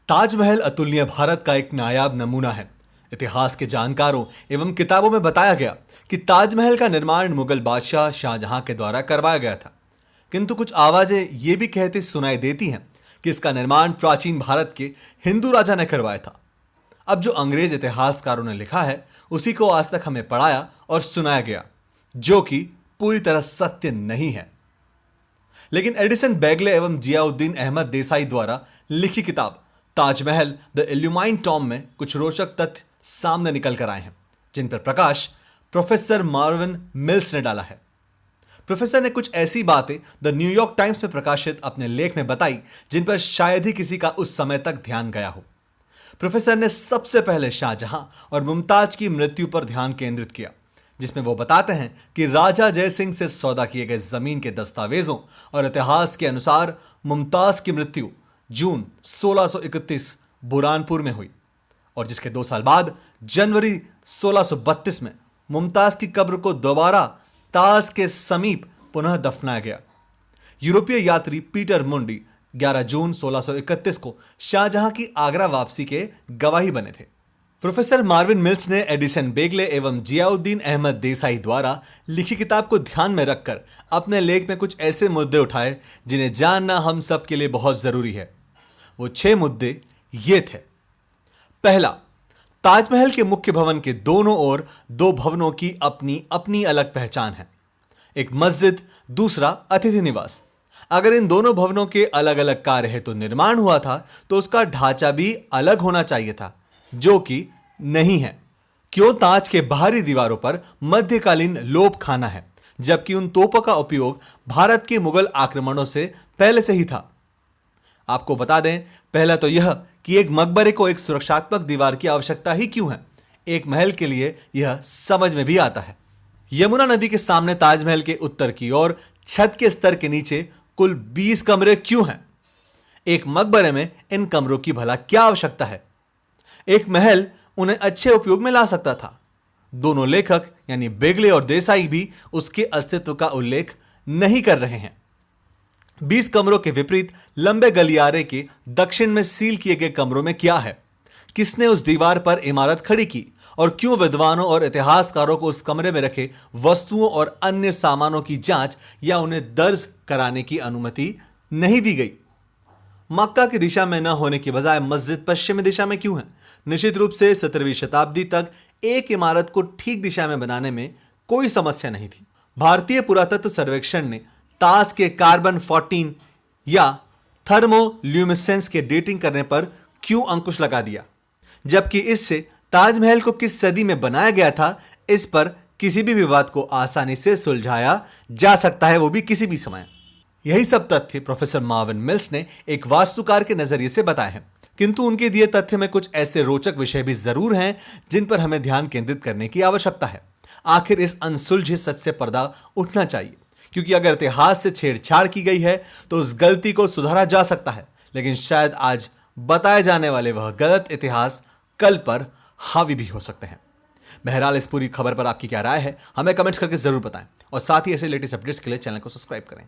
ताजमहल अतुलनीय भारत का एक नायाब नमूना है। इतिहास के जानकारों एवं किताबों में बताया गया कि ताजमहल का निर्माण मुगल बादशाह शाहजहां के द्वारा करवाया गया था। किंतु कुछ आवाजें ये भी कहती सुनाई देती हैं कि इसका निर्माण प्राचीन भारत के हिंदू राजा ने करवाया था। अब जो अंग्रेज इतिहासकारों ने लिखा है उसी को आज तक हमें पढ़ाया और सुनाया गया, जो कि पूरी तरह सत्य नहीं है। लेकिन एडिसन बेगले एवं जियाउद्दीन अहमद देसाई द्वारा लिखी किताब ताजमहल द इल्यूमाइन टॉम में कुछ रोचक तथ्य सामने निकल कर आए हैं, जिन पर प्रकाश प्रोफेसर मार्विन मिल्स ने डाला है। प्रोफेसर ने कुछ ऐसी बातें द न्यूयॉर्क टाइम्स में प्रकाशित अपने लेख में बताई जिन पर शायद ही किसी का उस समय तक ध्यान गया हो। प्रोफेसर ने सबसे पहले शाहजहां और मुमताज की मृत्यु पर ध्यान केंद्रित किया, जिसमें वो बताते हैं कि राजा जय सिंह से सौदा किए गए जमीन के दस्तावेजों और इतिहास के अनुसार मुमताज की मृत्यु जून 1631 बुरहानपुर में हुई और जिसके 2 साल बाद जनवरी 1632 में मुमताज की कब्र को दोबारा ताज के समीप पुनः दफनाया गया। यूरोपीय यात्री पीटर मुंडी 11 जून 1631 को शाहजहां की आगरा वापसी के गवाही बने थे। प्रोफेसर मार्विन मिल्स ने एडिसन बेगले एवं जियाउद्दीन अहमद देसाई द्वारा लिखी किताब को ध्यान में रखकर अपने लेख में कुछ ऐसे मुद्दे उठाए जिन्हें जानना हम सब के लिए बहुत जरूरी है। वो 6 मुद्दे ये थे। पहला, ताजमहल के मुख्य भवन के दोनों ओर 2 भवनों की अपनी अपनी अलग पहचान है। एक मस्जिद, दूसरा अतिथि निवास। अगर इन दोनों भवनों के अलग अलग कार्य हेतु निर्माण हुआ था तो उसका ढांचा भी अलग होना चाहिए था, जो कि नहीं है। क्यों ताज के बाहरी दीवारों पर मध्यकालीन लोप खाना है, जबकि उन तोपों का उपयोग भारत के मुगल आक्रमणों से पहले से ही था। आपको बता दें, पहला तो यह कि एक मकबरे को एक सुरक्षात्मक दीवार की आवश्यकता ही क्यों है। एक महल के लिए यह समझ में भी आता है। यमुना नदी के सामने ताजमहल के उत्तर की ओर छत के स्तर के नीचे कुल 20 कमरे क्यों हैं? एक मकबरे में इन कमरों की भला क्या आवश्यकता है? एक महल उन्हें अच्छे उपयोग में ला सकता था। दोनों लेखक यानी बेगले और देसाई भी उसके अस्तित्व का उल्लेख नहीं कर रहे हैं। 20 कमरों के विपरीत लंबे गलियारे के दक्षिण में सील किए गए कमरों में क्या है? किसने उस दीवार पर इमारत खड़ी की और क्यों विद्वानों और इतिहासकारों को उस कमरे में रखे वस्तुओं और अन्य सामानों की जांच या उन्हें दर्ज कराने की अनुमति नहीं दी गई? मक्का की दिशा में न होने की बजाय मस्जिद पश्चिमी दिशा में क्यों है? निश्चित रूप से 17वीं शताब्दी तक एक इमारत को ठीक दिशा में बनाने में कोई समस्या नहीं थी। भारतीय पुरातत्व सर्वेक्षण ने ताज के कार्बन 14 या थर्मोल्यूमिसेंस के डेटिंग करने पर क्यों अंकुश लगा दिया, जबकि इससे ताजमहल को किस सदी में बनाया गया था इस पर किसी भी विवाद को आसानी से सुलझाया जा सकता है, वो भी किसी भी समय। यही सब तथ्य प्रोफेसर मार्विन मिल्स ने एक वास्तुकार के नजरिए से बताए हैं, किंतु उनके दिए तथ्य में कुछ ऐसे रोचक विषय भी जरूर हैं जिन पर हमें ध्यान केंद्रित करने की आवश्यकता है। आखिर इस अनसुलझे सच से पर्दा उठना चाहिए, क्योंकि अगर इतिहास से छेड़छाड़ की गई है तो उस गलती को सुधारा जा सकता है, लेकिन शायद आज बताए जाने वाले वह गलत इतिहास कल पर हावी भी हो सकते हैं। बहरहाल इस पूरी खबर पर आपकी क्या राय है हमें कमेंट्स करके जरूर बताएं और साथ ही ऐसे लेटेस्ट अपडेट्स के लिए चैनल को सब्सक्राइब करें।